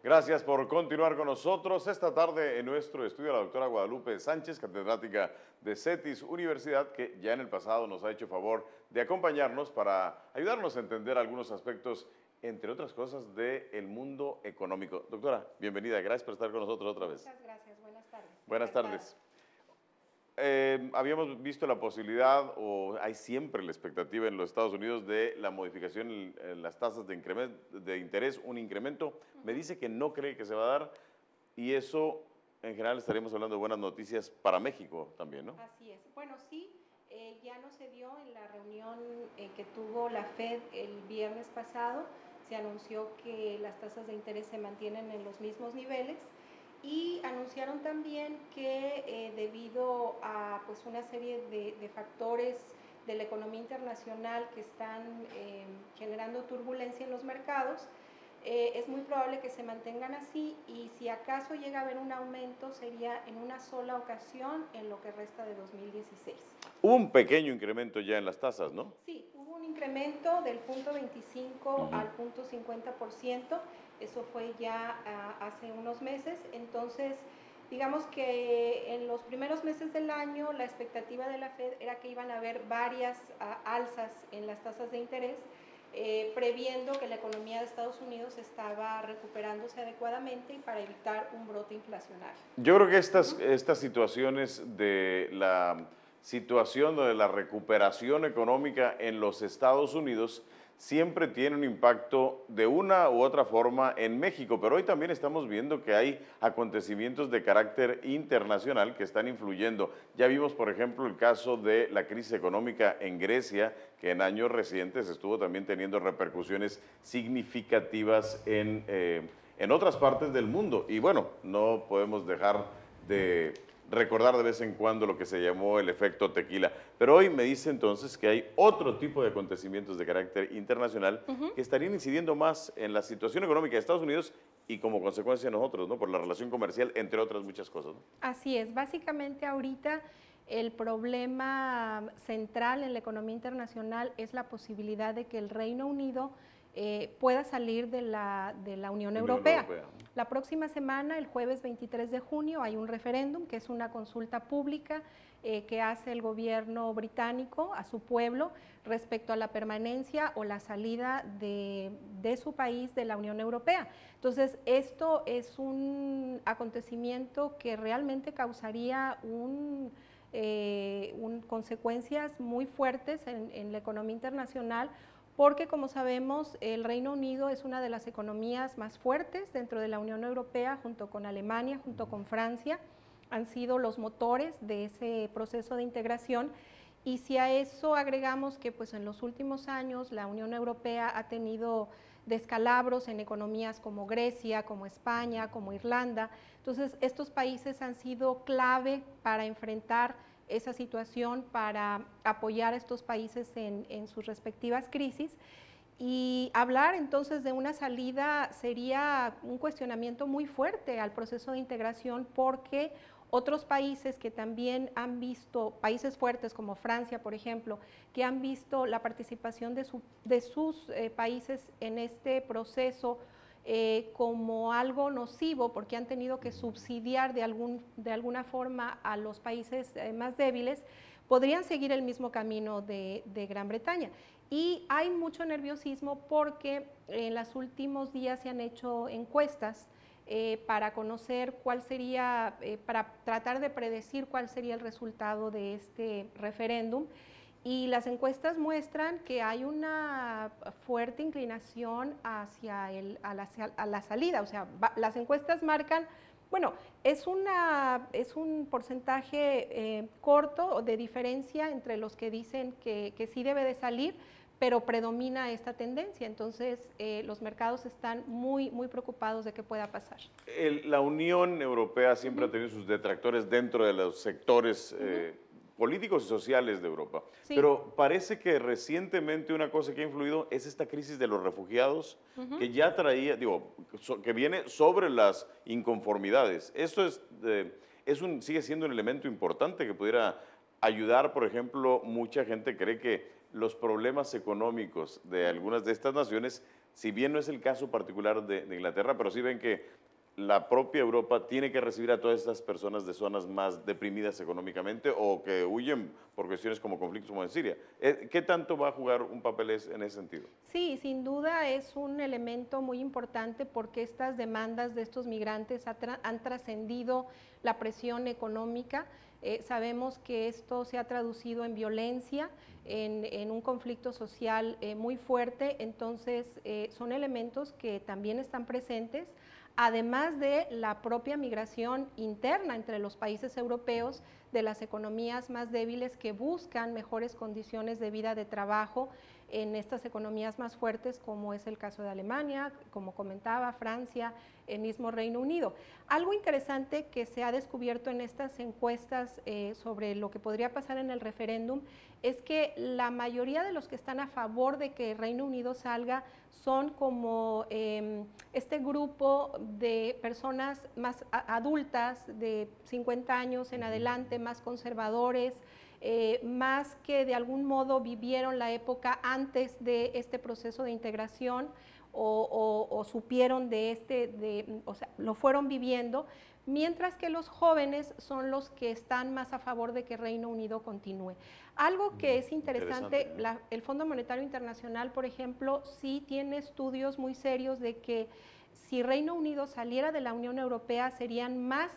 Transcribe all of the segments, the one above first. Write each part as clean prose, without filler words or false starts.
Gracias por continuar con nosotros. Esta tarde en nuestro estudio la doctora Guadalupe Sánchez, catedrática de CETIS Universidad, que ya en el pasado nos ha hecho favor de acompañarnos para ayudarnos a entender algunos aspectos, entre otras cosas, del mundo económico. Doctora, bienvenida. Gracias por estar con nosotros otra vez. Muchas gracias. Buenas tardes. Buenas tardes. Habíamos visto la posibilidad, o hay siempre la expectativa en los Estados Unidos de la modificación en las tasas de interés, un incremento. Me dice que no cree que se va a dar y eso, en general, estaríamos hablando de buenas noticias para México también, ¿no? Así es. Bueno, sí, ya no se dio en la reunión que tuvo la Fed el viernes pasado. Se anunció que las tasas de interés se mantienen en los mismos niveles. Y anunciaron también que debido a una serie de factores de la economía internacional que están generando turbulencia en los mercados, es muy probable que se mantengan así y si acaso llega a haber un aumento sería en una sola ocasión en lo que resta de 2016. Hubo un pequeño incremento ya en las tasas, ¿no? Sí, hubo un incremento del 0.25 al 0.50%. Eso fue ya hace unos meses, entonces digamos que en los primeros meses del año la expectativa de la Fed era que iban a haber varias alzas en las tasas de interés, previendo que la economía de Estados Unidos estaba recuperándose adecuadamente y para evitar un brote inflacionario. Yo creo que estas situaciones de la situación de la recuperación económica en los Estados Unidos siempre tiene un impacto de una u otra forma en México, pero hoy también estamos viendo que hay acontecimientos de carácter internacional que están influyendo. Ya vimos, por ejemplo, el caso de la crisis económica en Grecia, que en años recientes estuvo también teniendo repercusiones significativas en otras partes del mundo. Y bueno, no podemos dejar de recordar de vez en cuando lo que se llamó el efecto tequila. Pero hoy me dice entonces que hay otro tipo de acontecimientos de carácter internacional que estarían incidiendo más en la situación económica de Estados Unidos y como consecuencia nosotros, ¿no? Por la relación comercial, entre otras muchas cosas, ¿no? Así es, básicamente ahorita el problema central en la economía internacional es la posibilidad de que el Reino Unido pueda salir de la Unión Europea. La próxima semana, el jueves 23 de junio, hay un referéndum que es una consulta pública que hace el gobierno británico a su pueblo respecto a la permanencia o la salida de su país de la Unión Europea. Entonces, esto es un acontecimiento que realmente causaría consecuencias muy fuertes en la economía internacional, porque como sabemos el Reino Unido es una de las economías más fuertes dentro de la Unión Europea, junto con Alemania, junto con Francia, han sido los motores de ese proceso de integración. Y si a eso agregamos que en los últimos años la Unión Europea ha tenido descalabros en economías como Grecia, como España, como Irlanda, entonces estos países han sido clave para enfrentar esa situación, para apoyar a estos países en sus respectivas crisis. Y hablar entonces de una salida sería un cuestionamiento muy fuerte al proceso de integración, porque otros países que también han visto, países fuertes como Francia, por ejemplo, que han visto la participación de sus países en este proceso como algo nocivo, porque han tenido que subsidiar de alguna forma a los países más débiles, podrían seguir el mismo camino de Gran Bretaña. Y hay mucho nerviosismo porque en los últimos días se han hecho encuestas para conocer cuál sería, para tratar de predecir cuál sería el resultado de este referéndum. Y las encuestas muestran que hay una fuerte inclinación hacia la salida, o sea, las encuestas marcan, bueno, es un porcentaje corto de diferencia entre los que dicen que sí debe de salir, pero predomina esta tendencia. Entonces, los mercados están muy, muy preocupados de qué pueda pasar. La Unión Europea siempre ha tenido sus detractores dentro de los sectores políticos y sociales de Europa. Sí. Pero parece que recientemente una cosa que ha influido es esta crisis de los refugiados, que ya traía, que viene sobre las inconformidades. Esto sigue siendo un elemento importante que pudiera ayudar. Por ejemplo, mucha gente cree que los problemas económicos de algunas de estas naciones, si bien no es el caso particular de Inglaterra, pero sí ven que la propia Europa tiene que recibir a todas estas personas de zonas más deprimidas económicamente o que huyen por cuestiones como conflictos como en Siria. ¿Qué tanto va a jugar un papel en ese sentido? Sí, sin duda es un elemento muy importante porque estas demandas de estos migrantes han trascendido la presión económica. Sabemos que esto se ha traducido en violencia, en un conflicto social muy fuerte, entonces son elementos que también están presentes, además de la propia migración interna entre los países europeos, de las economías más débiles que buscan mejores condiciones de vida, de trabajo en estas economías más fuertes, como es el caso de Alemania, como comentaba, Francia, el mismo Reino Unido. Algo interesante que se ha descubierto en estas encuestas sobre lo que podría pasar en el referéndum es que la mayoría de los que están a favor de que Reino Unido salga son como este grupo de personas más adultas, de 50 años en adelante, más conservadores, más que de algún modo vivieron la época antes de este proceso de integración o supieron o sea, lo fueron viviendo, mientras que los jóvenes son los que están más a favor de que Reino Unido continúe. Algo que es interesante, el Fondo Monetario Internacional, por ejemplo, sí tiene estudios muy serios de que si Reino Unido saliera de la Unión Europea serían más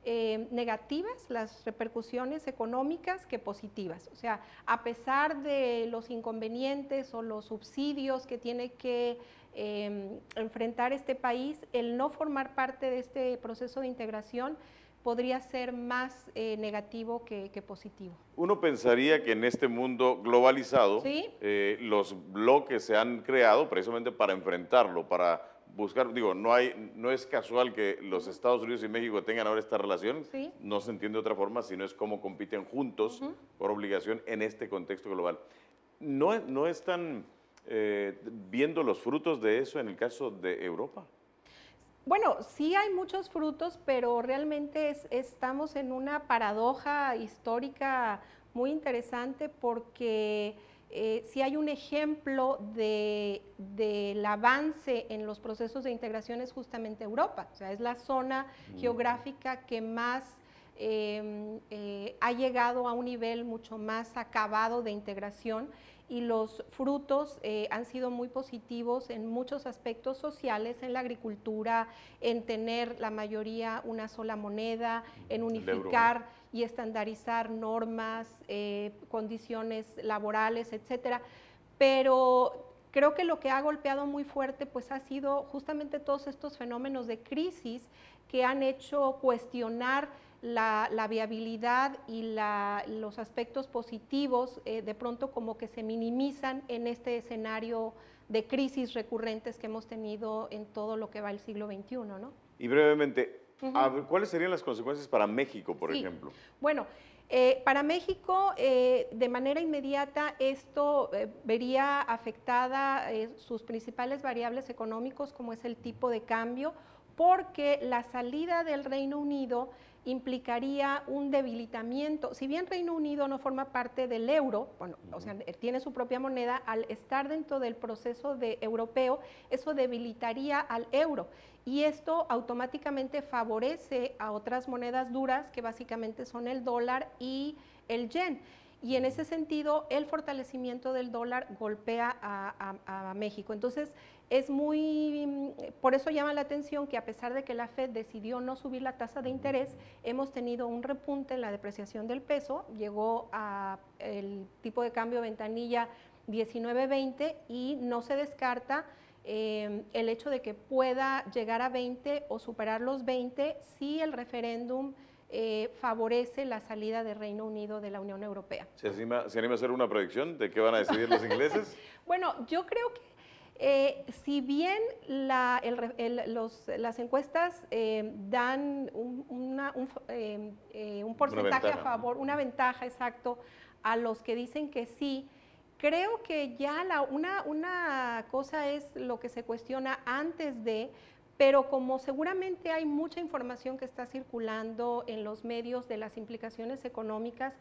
negativas las repercusiones económicas que positivas. O sea, a pesar de los inconvenientes o los subsidios que tiene que enfrentar este país, el no formar parte de este proceso de integración podría ser más negativo que positivo. Uno pensaría que en este mundo globalizado, ¿Sí? Los bloques se han creado precisamente para enfrentarlo, para buscar, digo, no es casual que los Estados Unidos y México tengan ahora esta relación, ¿Sí? No se entiende de otra forma, sino es cómo compiten juntos por obligación en este contexto global. ¿No están viendo los frutos de eso en el caso de Europa? Bueno, sí hay muchos frutos, pero realmente estamos en una paradoja histórica muy interesante porque sí hay un ejemplo del avance en los procesos de integración es justamente Europa, o sea, es la zona geográfica que más ha llegado a un nivel mucho más acabado de integración y los frutos han sido muy positivos en muchos aspectos sociales, en la agricultura, en tener la mayoría una sola moneda, en unificar y estandarizar normas, condiciones laborales, etcétera. Pero creo que lo que ha golpeado muy fuerte pues ha sido justamente todos estos fenómenos de crisis que han hecho cuestionar la viabilidad y los aspectos positivos de pronto como que se minimizan en este escenario de crisis recurrentes que hemos tenido en todo lo que va el siglo XXI, ¿no? Y brevemente, ¿cuáles serían las consecuencias para México, por ejemplo? Bueno, para México, de manera inmediata, esto vería afectada sus principales variables económicos, como es el tipo de cambio, porque la salida del Reino Unido implicaría un debilitamiento. Si bien Reino Unido no forma parte del euro, bueno, o sea, tiene su propia moneda, al estar dentro del proceso europeo, eso debilitaría al euro. Y esto automáticamente favorece a otras monedas duras, que básicamente son el dólar y el yen. Y en ese sentido, el fortalecimiento del dólar golpea a México. Entonces, por eso llama la atención que a pesar de que la Fed decidió no subir la tasa de interés, hemos tenido un repunte en la depreciación del peso, llegó a el tipo de cambio ventanilla 19.20 y no se descarta el hecho de que pueda llegar a 20 o superar los 20 si el referéndum favorece la salida de Reino Unido de la Unión Europea. ¿Se anima a hacer una predicción de qué van a decidir los ingleses? Bueno, yo creo que si bien las encuestas dan un porcentaje a favor, una ventaja exacto a los que dicen que sí, creo que ya una cosa es lo que se cuestiona antes de, pero como seguramente hay mucha información que está circulando en los medios de las implicaciones económicas,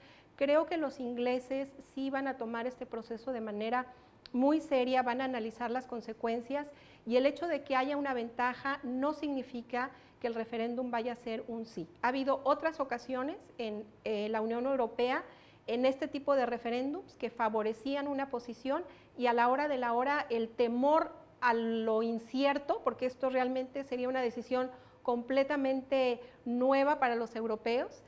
creo que los ingleses sí van a tomar este proceso de manera muy seria, van a analizar las consecuencias y el hecho de que haya una ventaja no significa que el referéndum vaya a ser un sí. Ha habido otras ocasiones en la Unión Europea en este tipo de referéndums que favorecían una posición y a la hora de la hora el temor a lo incierto, porque esto realmente sería una decisión completamente nueva para los europeos,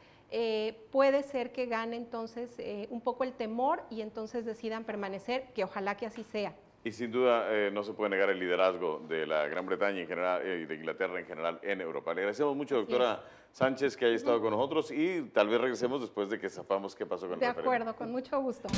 puede ser que gane entonces un poco el temor y entonces decidan permanecer, que ojalá que así sea. Y sin duda no se puede negar el liderazgo de la Gran Bretaña en general y de Inglaterra en general en Europa. Le agradecemos mucho, doctora Sánchez, que haya estado con nosotros y tal vez regresemos después de que sepamos qué pasó con el referéndum. De acuerdo, con mucho gusto.